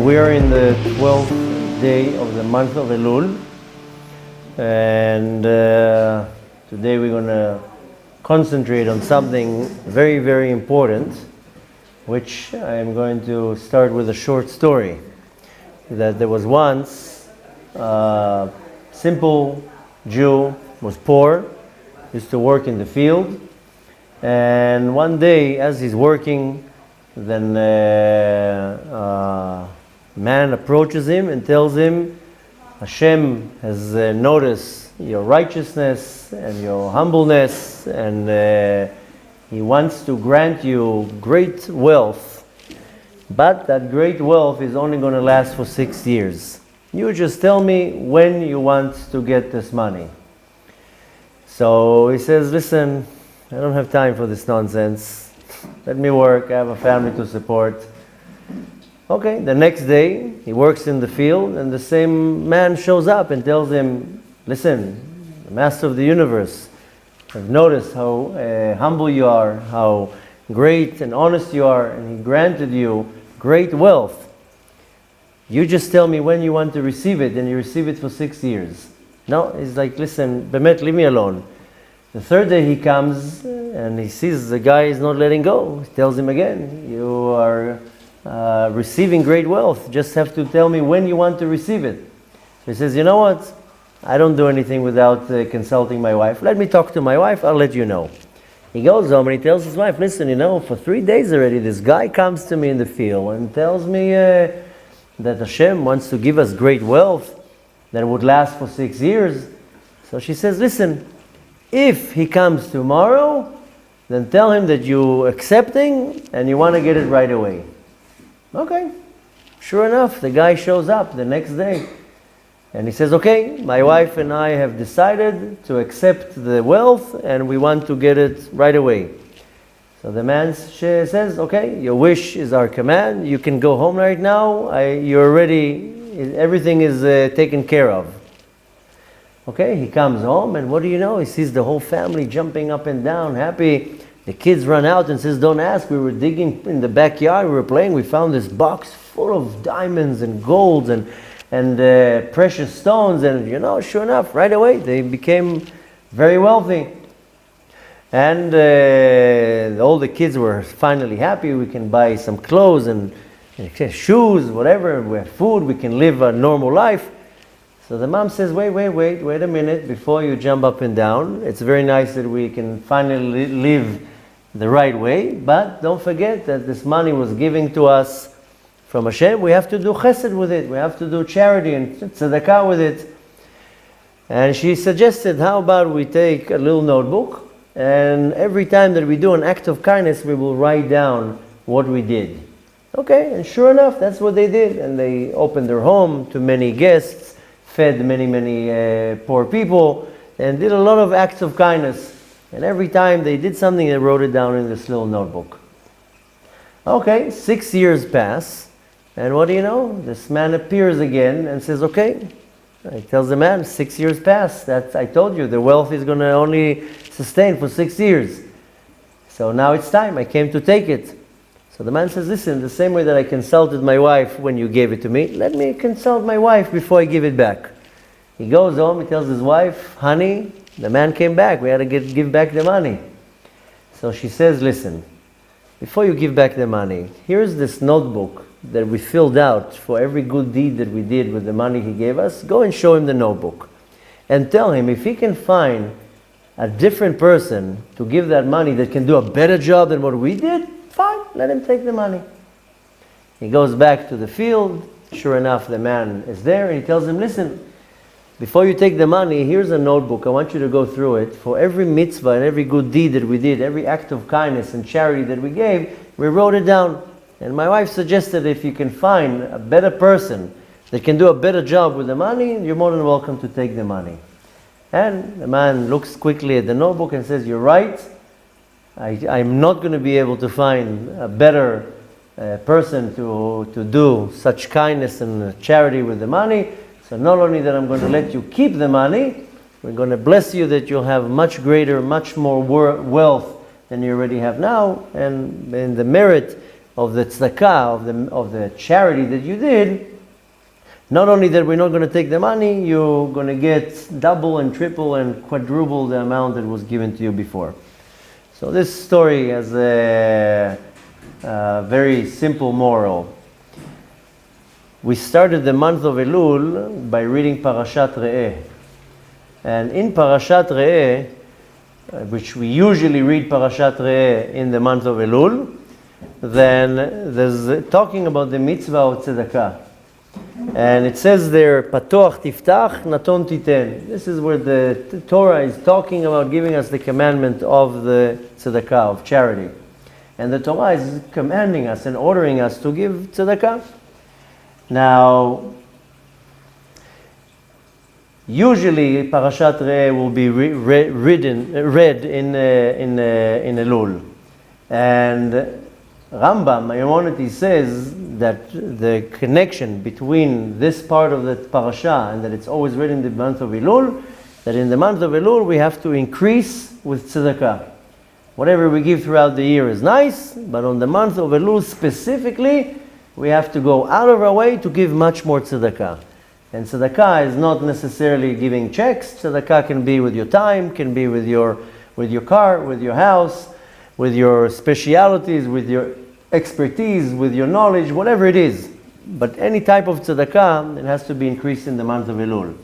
We are in the 12th day of the month of Elul, and today we're going to concentrate on something very, very important, which I'm going to start with a short story. That there was once a simple Jew, was poor, used to work in the field, and one day as he's working, then a man approaches him and tells him, Hashem has noticed your righteousness and your humbleness, and he wants to grant you great wealth, but that great wealth is only going to last for 6 years. You just tell me when you want to get this money. So he says, listen, I don't have time for this nonsense. Let me work, I have a family to support. Okay, the next day, he works in the field, and the same man shows up and tells him, listen, the master of the universe, I've noticed how humble you are, how great and honest you are, and he granted you great wealth. You just tell me when you want to receive it, and you receive it for 6 years. No, he's like, listen, Bemet, leave me alone. The third day he comes, and he sees the guy is not letting go. He tells him again, you are receiving great wealth. Just have to tell me when you want to receive it. He says, you know what? I don't do anything without consulting my wife. Let me talk to my wife, I'll let you know. He goes home and he tells his wife, listen, you know, for 3 days already, this guy comes to me in the field and tells me that Hashem wants to give us great wealth that would last for 6 years. So she says, listen, if he comes tomorrow, then tell him that you're accepting and you want to get it right away. Okay. Sure enough, the guy shows up the next day. And he says, okay, my wife and I have decided to accept the wealth and we want to get it right away. So the man says, okay, your wish is our command. You can go home right now. You're ready. Everything is taken care of. Okay, he comes home, and what do you know? He sees the whole family jumping up and down, happy. The kids run out and says, don't ask, we were digging in the backyard, we were playing, we found this box full of diamonds and golds and precious stones, and you know, sure enough, right away, they became very wealthy. And all the kids were finally happy, we can buy some clothes and shoes, whatever, we have food, we can live a normal life. So the mom says, wait a minute, before you jump up and down. It's very nice that we can finally live the right way, but don't forget that this money was given to us from Hashem. We have to do chesed with it. We have to do charity and tzedakah with it. And she suggested, how about we take a little notebook, and every time that we do an act of kindness, we will write down what we did. Okay, and sure enough, that's what they did. And they opened their home to many guests, fed many poor people, and did a lot of acts of kindness. And every time they did something, they wrote it down in this little notebook. Okay, 6 years pass, and what do you know? This man appears again and says, okay. He tells the man, 6 years pass. That's, I told you, the wealth is going to only sustain for 6 years. So now it's time, I came to take it. So the man says, listen, the same way that I consulted my wife when you gave it to me, let me consult my wife before I give it back. He goes home, he tells his wife, honey, the man came back, we had to give back the money. So she says, listen, before you give back the money, here's this notebook that we filled out for every good deed that we did with the money he gave us. Go and show him the notebook. And tell him if he can find a different person to give that money that can do a better job than what we did, fine, let him take the money. He goes back to the field. Sure enough, the man is there, and he tells him, listen, before you take the money, here's a notebook. I want you to go through it. For every mitzvah and every good deed that we did, every act of kindness and charity that we gave, we wrote it down. And my wife suggested if you can find a better person that can do a better job with the money, you're more than welcome to take the money. And the man looks quickly at the notebook and says, you're right. I'm not going to be able to find a better person to do such kindness and charity with the money. So not only that I'm going to let you keep the money, we're going to bless you that you'll have much greater, much more wealth than you already have now. And in the merit of the tzedakah, of the charity that you did, not only that we're not going to take the money, you're going to get double and triple and quadruple the amount that was given to you before. So this story has a very simple moral. We started the month of Elul by reading Parashat Re'eh. And in Parashat Re'eh, which we usually read Parashat Re'eh in the month of Elul, then there's talking about the mitzvah of tzedakah. And it says there, Patoach tiftach, naton titen. This is where the Torah is talking about giving us the commandment of the tzedakah, of charity. And the Torah is commanding us and ordering us to give tzedakah. Now, usually Parashat Re'eh will be read in Elul. And Rambam, Maimonides, says that the connection between this part of the parasha and that it's always read in the month of Elul, that in the month of Elul we have to increase with tzedakah. Whatever we give throughout the year is nice, but on the month of Elul specifically, we have to go out of our way to give much more tzedakah. And tzedakah is not necessarily giving checks. Tzedakah can be with your time, can be with your car, with your house, with your specialities, with your expertise, with your knowledge, whatever it is. But any type of tzedakah, it has to be increased in the month of Elul.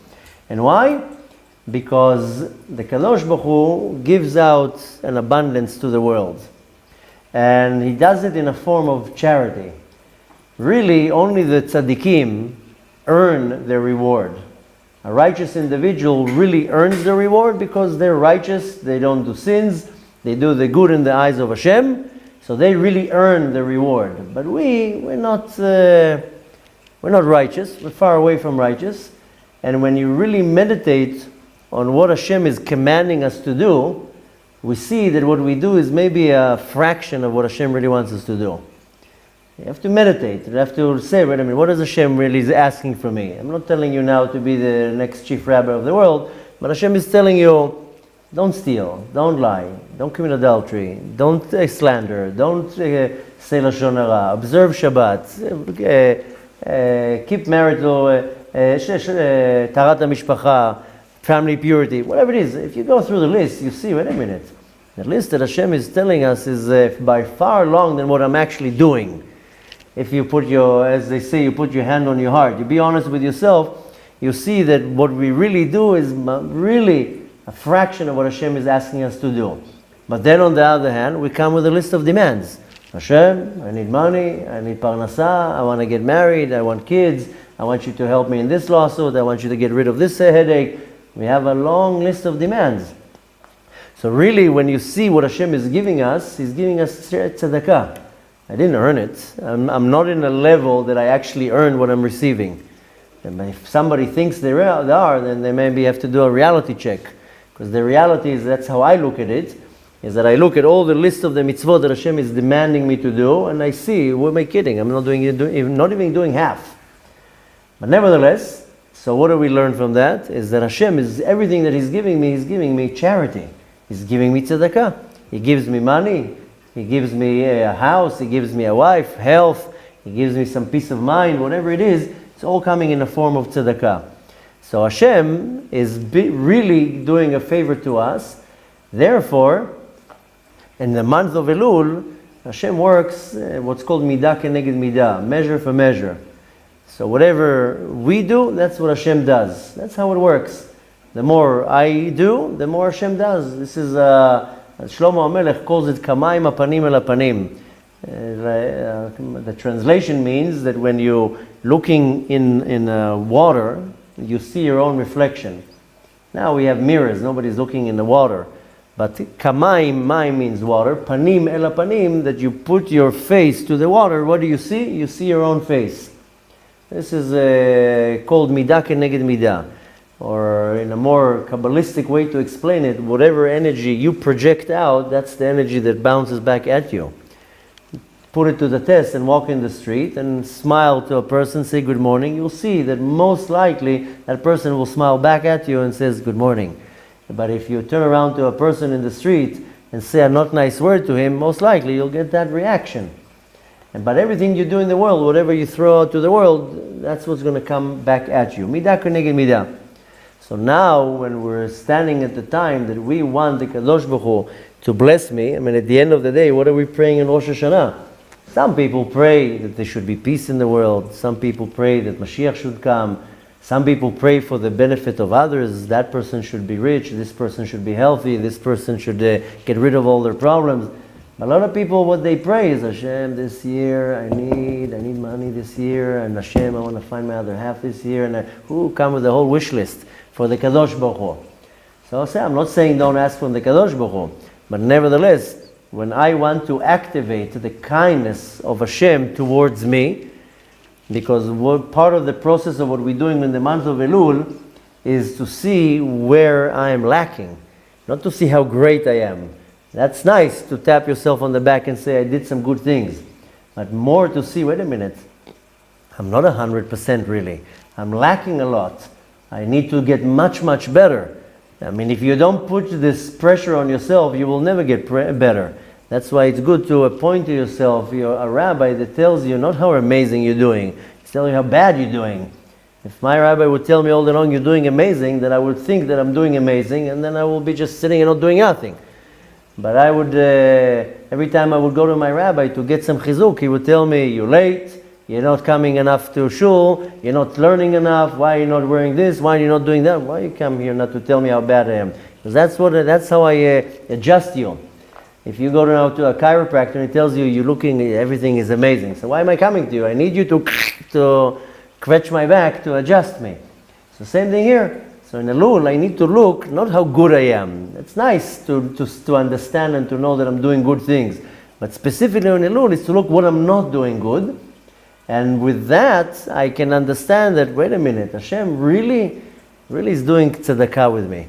And why? Because the Kadosh Baruch Hu gives out an abundance to the world. And He does it in a form of charity. Really, only the tzaddikim earn their reward. A righteous individual really earns the reward because they're righteous, they don't do sins, they do the good in the eyes of Hashem, so they really earn the reward. But we're not righteous, we're far away from righteous. And when you really meditate on what Hashem is commanding us to do, we see that what we do is maybe a fraction of what Hashem really wants us to do. You have to meditate. You have to say, wait a minute, what is Hashem really asking from me? I'm not telling you now to be the next chief rabbi of the world, but Hashem is telling you, don't steal, don't lie, don't commit adultery, don't slander, don't say Lashon Hara, observe Shabbat, keep marital, tarat mishpacha, family purity, whatever it is. If you go through the list, you see, wait a minute, the list that Hashem is telling us is by far long than what I'm actually doing. If you put as they say, you put your hand on your heart, you be honest with yourself, you see that what we really do is really a fraction of what Hashem is asking us to do. But then on the other hand, we come with a list of demands. Hashem, I need money, I need parnasah, I want to get married, I want kids, I want you to help me in this lawsuit, I want you to get rid of this headache. We have a long list of demands. So really, when you see what Hashem is giving us, He's giving us tzedakah. I didn't earn it. I'm not in a level that I actually earn what I'm receiving. And if somebody thinks they are, then they maybe have to do a reality check. Because the reality is, that's how I look at it, is that I look at all the list of the mitzvot that Hashem is demanding me to do, and I see, who am I kidding? I'm not even doing half. But nevertheless, so what do we learn from that? Is that Hashem is everything that He's giving me charity. He's giving me tzedakah. He gives me money. He gives me a house. He gives me a wife, health. He gives me some peace of mind, whatever it is. It's all coming in the form of tzedakah. So Hashem is really doing a favor to us. Therefore, in the month of Elul, Hashem works what's called midah keneged midah, measure for measure. So whatever we do, that's what Hashem does. That's how it works. The more I do, the more Hashem does. This is Shlomo HaMelech calls it kamayim apanim el apanim. The translation means that when you're looking in water, you see your own reflection. Now we have mirrors, nobody's looking in the water. But kamayim, maim means water, panim el panim, that you put your face to the water, what do you see? You see your own face. This is called midah keneged midah. Or in a more Kabbalistic way to explain it, whatever energy you project out, that's the energy that bounces back at you. Put it to the test and walk in the street and smile to a person, say good morning. You'll see that most likely that person will smile back at you and says good morning. But if you turn around to a person in the street and say a not nice word to him, most likely you'll get that reaction. But everything you do in the world, whatever you throw out to the world, that's what's going to come back at you. Midah keneged midah. So now, when we're standing at the time that we want the Kadosh Baruch Hu to bless me, at the end of the day, what are we praying in Rosh Hashanah? Some people pray that there should be peace in the world. Some people pray that Mashiach should come. Some people pray for the benefit of others. That person should be rich. This person should be healthy. This person should get rid of all their problems. A lot of people, what they pray is, Hashem, this year I need money this year, and Hashem, I want to find my other half this year, and who come with the whole wish list for the Kadosh Baruch Hu. So I'm not saying don't ask from the Kadosh Baruch Hu, but nevertheless, when I want to activate the kindness of Hashem towards me, because part of the process of what we're doing in the month of Elul is to see where I am lacking, not to see how great I am. That's nice to tap yourself on the back and say, I did some good things. But more to see, wait a minute, I'm not 100% really. I'm lacking a lot. I need to get much, much better. If you don't put this pressure on yourself, you will never get better. That's why it's good to appoint to yourself a rabbi that tells you not how amazing you're doing, he's telling you how bad you're doing. If my rabbi would tell me all day long you're doing amazing, then I would think that I'm doing amazing, and then I will be just sitting and not doing nothing. But I would, every time I would go to my rabbi to get some chizuk, he would tell me, you're late, you're not coming enough to shul, you're not learning enough, why are you not wearing this, why are you not doing that, why you come here not to tell me how bad I am? Because that's how I adjust you. If you go now to a chiropractor and he tells you you're looking, everything is amazing. So why am I coming to you? I need you to scratch my back to adjust me. So same thing here. So in Elul, I need to look, not how good I am. It's nice to understand and to know that I'm doing good things. But specifically in Elul is to look what I'm not doing good. And with that, I can understand that, wait a minute, Hashem really is doing tzedakah with me.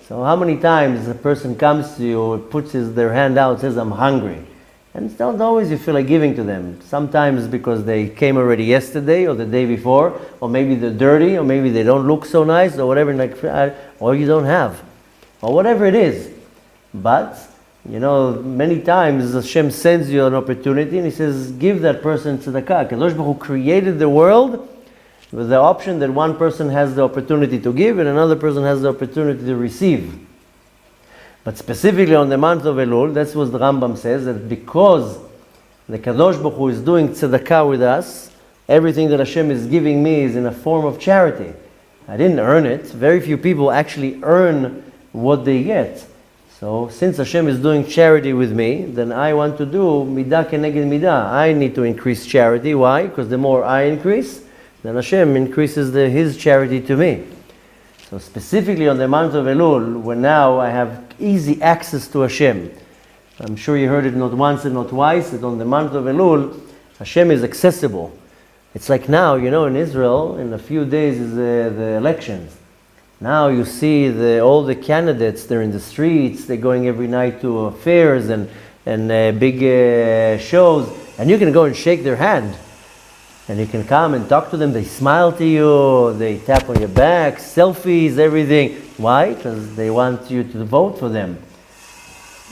So how many times a person comes to you, puts their hand out, says, I'm hungry. And it's not always you feel like giving to them. Sometimes because they came already yesterday or the day before, or maybe they're dirty, or maybe they don't look so nice, or whatever, or you don't have, or whatever it is. But, many times Hashem sends you an opportunity and He says, give that person tzedakah. Kadosh Baruch Hu created the world with the option that one person has the opportunity to give and another person has the opportunity to receive. But specifically on the month of Elul, that's what the Rambam says, that because the Kadosh Baruch Hu is doing tzedakah with us, everything that Hashem is giving me is in a form of charity. I didn't earn it. Very few people actually earn what they get. So since Hashem is doing charity with me, then I want to do midah keneged midah. I need to increase charity. Why? Because the more I increase, then Hashem increases His charity to me. So specifically on the month of Elul, when now I have easy access to Hashem. I'm sure you heard it not once and not twice, that on the month of Elul, Hashem is accessible. It's like now, in Israel, in a few days is the elections. Now you see all the candidates, they're in the streets, they're going every night to fairs and big shows, and you can go and shake their hand. And you can come and talk to them, they smile to you, they tap on your back, selfies, everything. Why? Because they want you to vote for them.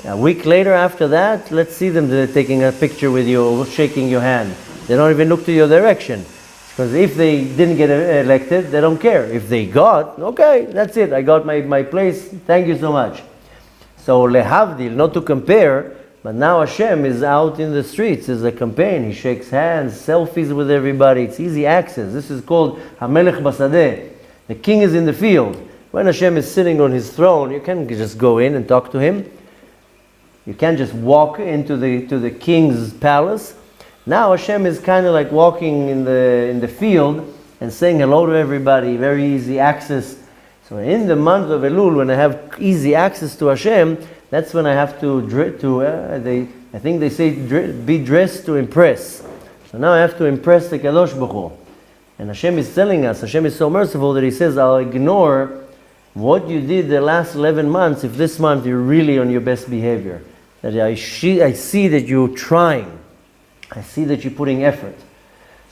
A week later after that, let's see them taking a picture with you, shaking your hand. They don't even look to your direction. Because if they didn't get elected, they don't care. If they got, okay, that's it, I got my place, thank you so much. So lehavdil, not to compare, but now Hashem is out in the streets. There's a campaign. He shakes hands, selfies with everybody. It's easy access. This is called HaMelech Basadeh. The king is in the field. When Hashem is sitting on His throne, you can't just go in and talk to Him. You can't just walk into the king's palace. Now Hashem is kind of like walking in the field and saying hello to everybody. Very easy access. So in the month of Elul, when I have easy access to Hashem, that's when I have I think they say be dressed to impress. So now I have to impress the Kadosh Baruch Hu. And Hashem is telling us, Hashem is so merciful that He says, I'll ignore what you did the last 11 months if this month you're really on your best behavior. That I see that you're trying. I see that you're putting effort.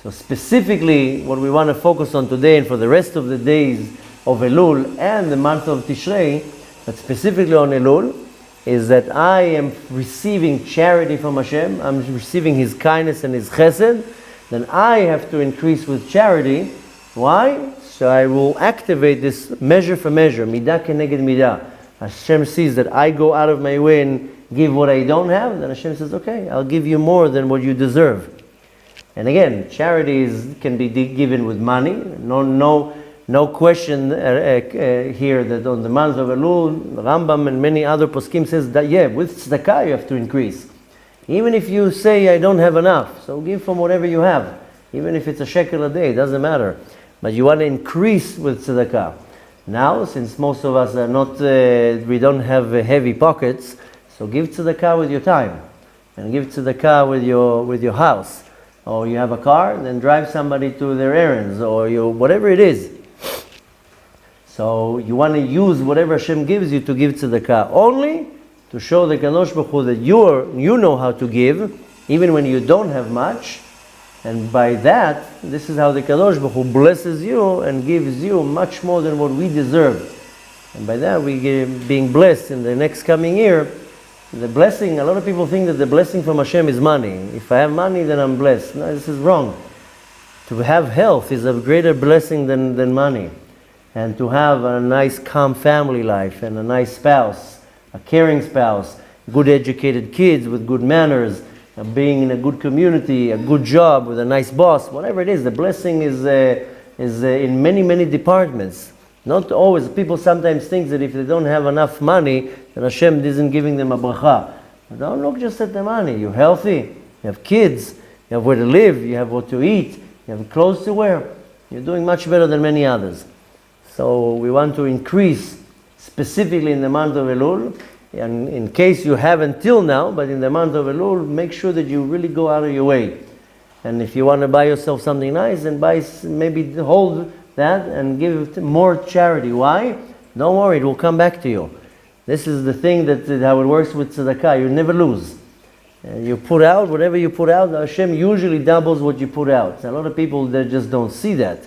So specifically, what we want to focus on today and for the rest of the days of Elul and the month of Tishrei, but specifically on Elul, is that I am receiving charity from Hashem, I'm receiving His kindness and His chesed, then I have to increase with charity. Why? So I will activate this measure for measure, midah keneged midah. Hashem sees that I go out of my way and give what I don't have, then Hashem says, okay, I'll give you more than what you deserve. And again, charities can be given with money. No question here that on the month of Elul, Rambam and many other poskim says that with tzedakah you have to increase. Even if you say I don't have enough, so give from whatever you have. Even if it's a shekel a day, it doesn't matter. But you want to increase with tzedakah. Now, since most of us are not, we don't have heavy pockets, so give tzedakah with your time. And give tzedakah with your house. Or you have a car, then drive somebody to their errands, or whatever it is. So you want to use whatever Hashem gives you to give tzedakah, only to show the Kadosh Baruch Hu that you know how to give, even when you don't have much. And by that, this is how the Kadosh Baruch Hu blesses you and gives you much more than what we deserve. And by that, we get being blessed in the next coming year. The blessing, a lot of people think that the blessing from Hashem is money. If I have money, then I'm blessed. No, this is wrong. To have health is a greater blessing than money. And to have a nice, calm family life and a nice spouse, a caring spouse, good educated kids with good manners, being in a good community, a good job with a nice boss, whatever it is, the blessing is in many, many departments. Not always. People sometimes think that if they don't have enough money, then Hashem isn't giving them a bracha. But don't look just at the money. You're healthy, you have kids, you have where to live, you have what to eat, you have clothes to wear. You're doing much better than many others. So we want to increase specifically in the month of Elul. And in case you haven't till now, but in the month of Elul, make sure that you really go out of your way. And if you want to buy yourself something nice, then maybe hold that and give more charity. Why? Don't worry, it will come back to you. This is the thing that how it works with tzedakah. You never lose. You put out whatever you put out. Hashem usually doubles what you put out. A lot of people they just don't see that.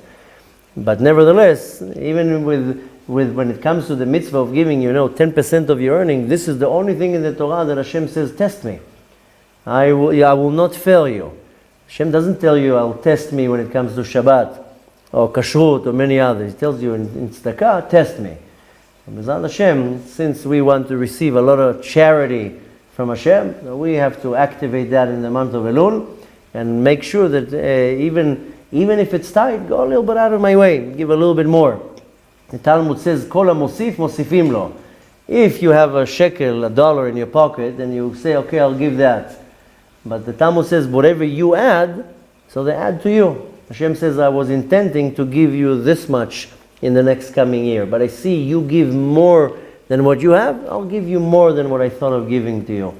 But nevertheless, even with when it comes to the mitzvah of giving, 10% of your earning, this is the only thing in the Torah that Hashem says, test me. I will not fail you. Hashem doesn't tell you, I'll test me when it comes to Shabbat or Kashrut or many others. He tells you in tzedakah, test me. And B'ezrat Hashem, since we want to receive a lot of charity from Hashem, we have to activate that in the month of Elul and make sure that even if it's tight, go a little bit out of my way, give a little bit more. The Talmud says, Kol ha-mosif, mosifim lo. If you have a shekel, $1 in your pocket, then you say, okay, I'll give that. But the Talmud says, whatever you add, so they add to you. Hashem says, I was intending to give you this much in the next coming year, but I see you give more than what you have, I'll give you more than what I thought of giving to you.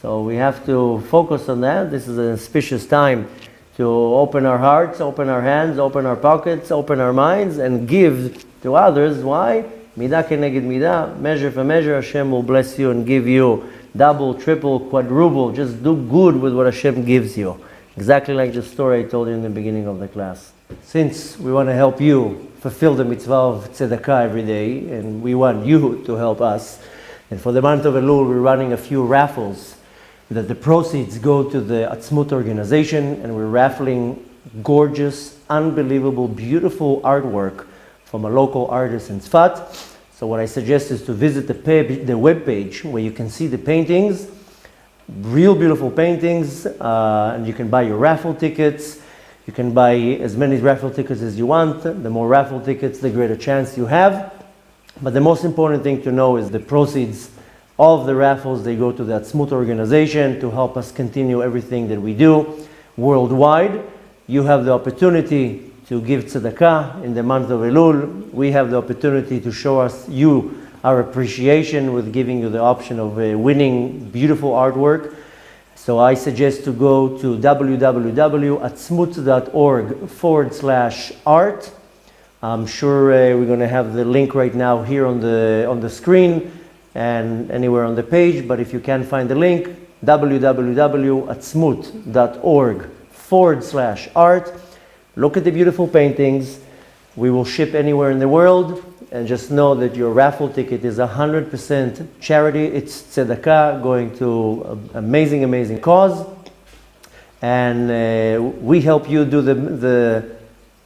So we have to focus on that. This is an auspicious time to open our hearts, open our hands, open our pockets, open our minds, and give to others. Why? Midah keneged midah, measure for measure, Hashem will bless you and give you double, triple, quadruple. Just do good with what Hashem gives you. Exactly like the story I told you in the beginning of the class. Since we want to help you fulfill the mitzvah of tzedakah every day, and we want you to help us, and for the month of Elul, we're running a few raffles that the proceeds go to the Atzmut organization, and we're raffling gorgeous, unbelievable, beautiful artwork from a local artist in Tzfat. So what I suggest is to visit the web page where you can see the paintings, real beautiful paintings, and you can buy your raffle tickets. You can buy as many raffle tickets as you want. The more raffle tickets, the greater chance you have. But the most important thing to know is the proceeds of the raffles, they go to the Atzmut organization to help us continue everything that we do worldwide. You have the opportunity to give tzedakah in the month of Elul. We have the opportunity to show you our appreciation with giving you the option of winning beautiful artwork. So I suggest to go to www.atzmut.org/art. I'm sure we're going to have the link right now here on the screen and anywhere on the page, but if you can't find the link, www.atzmut.org/art. Look at the beautiful paintings, We will ship anywhere in the world, and just know that your raffle ticket is 100% charity. It's tzedakah going to an amazing, amazing cause. And we help you do the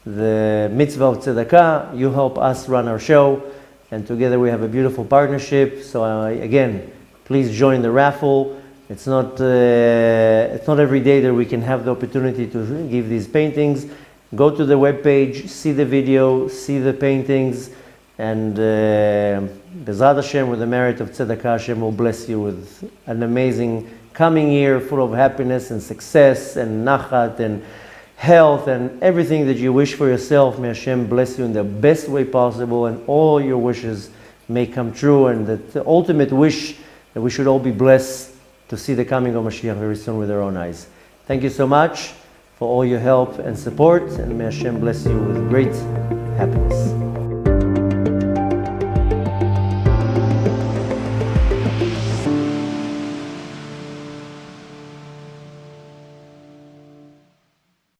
mitzvah of tzedakah. You help us run our show, and together we have a beautiful partnership. So again, please join the raffle. It's not every day that we can have the opportunity to give these paintings. Go to the webpage, see the video, see the paintings, and Bezrat Hashem, with the merit of tzedakah, Hashem will bless you with an amazing coming year full of happiness and success and nachat and health and everything that you wish for yourself. May Hashem bless you in the best way possible, and all your wishes may come true, and that the ultimate wish that we should all be blessed to see the coming of Mashiach very soon with our own eyes. Thank you so much for all your help and support, and may Hashem bless you with great happiness.